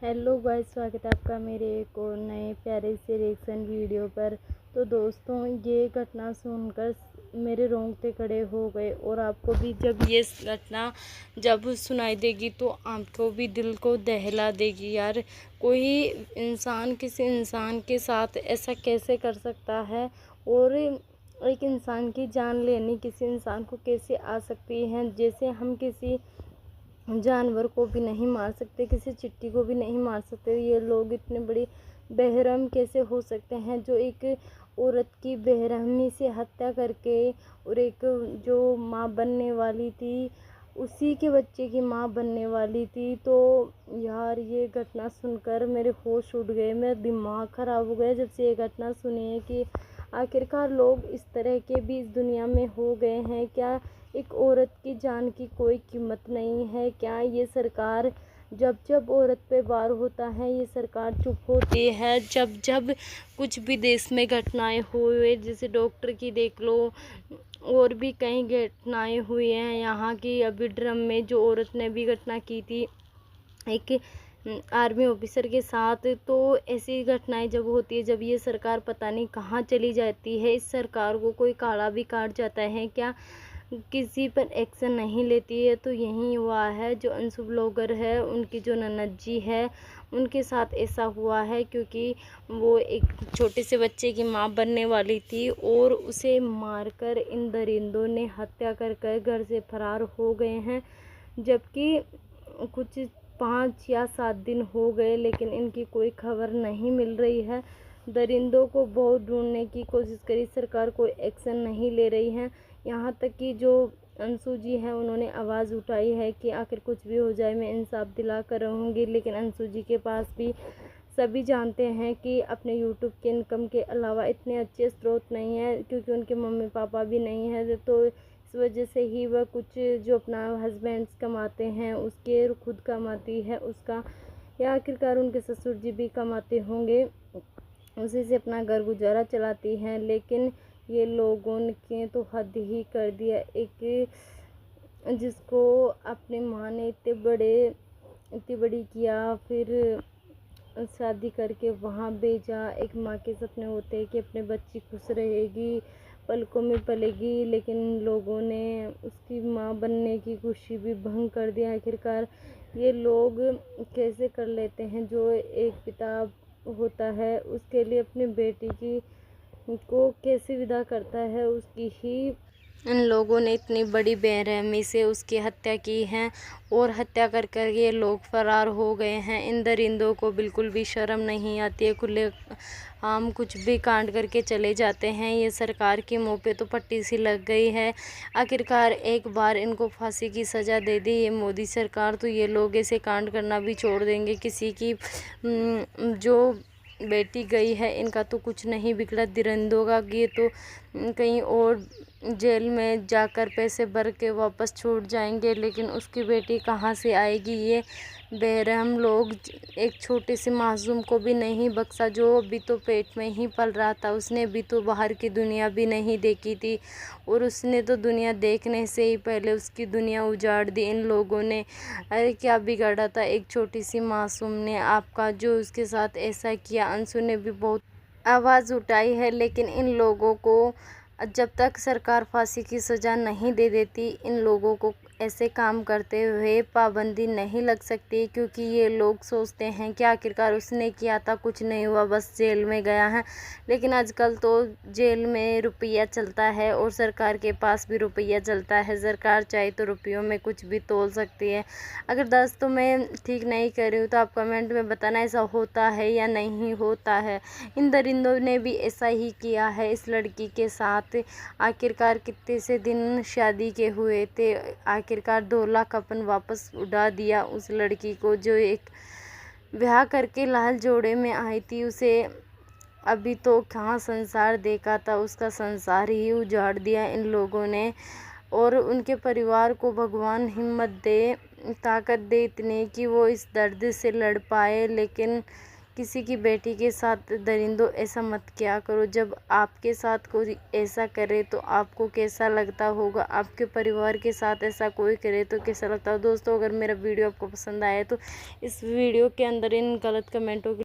Hello guys, स्वागत है आपका मेरे एक और नए प्यारे से रिएक्शन वीडियो पर। तो दोस्तों, ये घटना सुनकर मेरे रोंगटे खड़े हो गए और आपको भी जब ये घटना जब सुनाई देगी तो आपको भी दिल को दहला देगी यार। कोई इंसान किसी इंसान के साथ ऐसा कैसे कर सकता है, और एक इंसान की जान लेनी किसी इंसान को कैसे आ सकती है। जैसे हम किसी जानवर को भी नहीं मार सकते, किसी चिट्टी को भी नहीं मार सकते, ये लोग इतने बड़े बेरहम कैसे हो सकते हैं, जो एक औरत की बेरहमी से हत्या करके, और एक जो माँ बनने वाली थी, उसी के बच्चे की माँ बनने वाली थी। तो यार, ये घटना सुनकर मेरे होश उड़ गए, मेरा दिमाग ख़राब हो गया जब से ये घटना सुनी है कि आखिरकार लोग इस तरह के भी इस दुनिया में हो गए हैं क्या। एक औरत की जान की कोई कीमत नहीं है क्या। ये सरकार जब जब औरत पे वार होता है, ये सरकार चुप होती है। जब जब कुछ भी देश में घटनाएं हुए, जैसे डॉक्टर की देख लो, और भी कई घटनाएं हुई हैं यहाँ की। अभी ड्रम में जो औरत ने भी घटना की थी एक आर्मी ऑफिसर के साथ, तो ऐसी घटनाएं जब होती है, जब ये सरकार पता नहीं कहाँ चली जाती है, इस सरकार को कोई काला भी काट जाता है क्या, किसी पर एक्शन नहीं लेती है। तो यही हुआ है, जो अंशु ब्लॉगर है, उनकी जो ननद जी है, उनके साथ ऐसा हुआ है, क्योंकि वो एक छोटे से बच्चे की माँ बनने वाली थी और उसे मारकर इन दरिंदों ने हत्या कर घर से फरार हो गए हैं। जबकि कुछ 5 या 7 दिन हो गए, लेकिन इनकी कोई खबर नहीं मिल रही है। दरिंदों को बहुत ढूंढने की कोशिश करी, सरकार कोई एक्शन नहीं ले रही है। यहाँ तक कि जो अंशु जी हैं, उन्होंने आवाज़ उठाई है कि आखिर कुछ भी हो जाए, मैं इंसाफ दिला कर रहूँगी। लेकिन अंशु जी के पास भी सभी जानते हैं कि अपने यूट्यूब के इनकम के अलावा इतने अच्छे स्रोत नहीं है, क्योंकि उनके मम्मी पापा भी नहीं हैं। तो इस वजह से ही वह कुछ जो अपना हस्बैंड्स कमाते हैं उसके खुद कमाती है उसका, या आखिरकार उनके ससुर जी भी कमाते होंगे, उसी से अपना घर गुजारा चलाती हैं। लेकिन ये लोगों ने तो हद ही कर दिया। एक जिसको अपनी माँ ने इतनी बड़ी किया, फिर शादी करके वहाँ भेजा। एक माँ के सपने होते हैं कि अपने बच्ची खुश रहेगी, पलकों में पलेगी, लेकिन लोगों ने उसकी माँ बनने की खुशी भी भंग कर दिया। आखिरकार ये लोग कैसे कर लेते हैं, जो एक पिता होता है उसके लिए अपनी बेटी की को कैसे विदा करता है, उसकी ही इन लोगों ने इतनी बड़ी बेरहमी से उसकी हत्या की है, और हत्या कर ये लोग फरार हो गए हैं। इन दरिंदों को बिल्कुल भी शर्म नहीं आती है, खुले आम कुछ भी कांड करके चले जाते हैं। ये सरकार की मुंह पे तो पट्टी सी लग गई है। आखिरकार एक बार इनको फांसी की सज़ा दे दी ये मोदी सरकार, तो ये लोग ऐसे कांड करना भी छोड़ देंगे। किसी की जो बेटी गई है, इनका तो कुछ नहीं बिगड़ा दरिंदों का, ये तो कहीं और जेल में जाकर पैसे भर के वापस छूट जाएंगे। लेकिन उसकी बेटी कहाँ से आएगी। ये बेरहम लोग एक छोटे से मासूम को भी नहीं बख्शा, जो अभी तो पेट में ही पल रहा था, उसने भी तो बाहर की दुनिया भी नहीं देखी थी, और उसने तो दुनिया देखने से ही पहले उसकी दुनिया उजाड़ दी इन लोगों ने। अरे क्या बिगाड़ा था एक छोटी सी मासूम ने आपका, जो उसके साथ ऐसा किया। अंशु ने भी बहुत आवाज़ उठाई है, लेकिन इन लोगों को जब तक सरकार फांसी की सज़ा नहीं दे देती, इन लोगों को ऐसे काम करते हुए पाबंदी नहीं लग सकती, क्योंकि ये लोग सोचते हैं कि आखिरकार उसने किया था, कुछ नहीं हुआ, बस जेल में गया है। लेकिन आजकल तो जेल में रुपया चलता है, और सरकार के पास भी रुपया चलता है। सरकार चाहे तो रुपयों में कुछ भी तोल सकती है। अगर दोस्तों मैं ठीक नहीं कर रही हूँ तो आप कमेंट में बताना ऐसा होता है या नहीं होता है। इन दरिंदों ने भी ऐसा ही किया है इस लड़की के साथ। आखिरकार कितने से दिन शादी के हुए थे, आखिरकार 2 लाख अपन वापस उड़ा दिया उस लड़की को, जो एक ब्याह करके लाल जोड़े में आई थी। उसे अभी तो कहाँ संसार देखा था, उसका संसार ही उजाड़ दिया इन लोगों ने। और उनके परिवार को भगवान हिम्मत दे, ताकत दे इतनी कि वो इस दर्द से लड़ पाए। लेकिन किसी की बेटी के साथ दरिंदों ऐसा मत किया करो। जब आपके साथ कोई ऐसा करे तो आपको कैसा लगता होगा, आपके परिवार के साथ ऐसा कोई करे तो कैसा लगता हो। दोस्तों, अगर मेरा वीडियो आपको पसंद आए तो इस वीडियो के अंदर इन गलत कमेंटों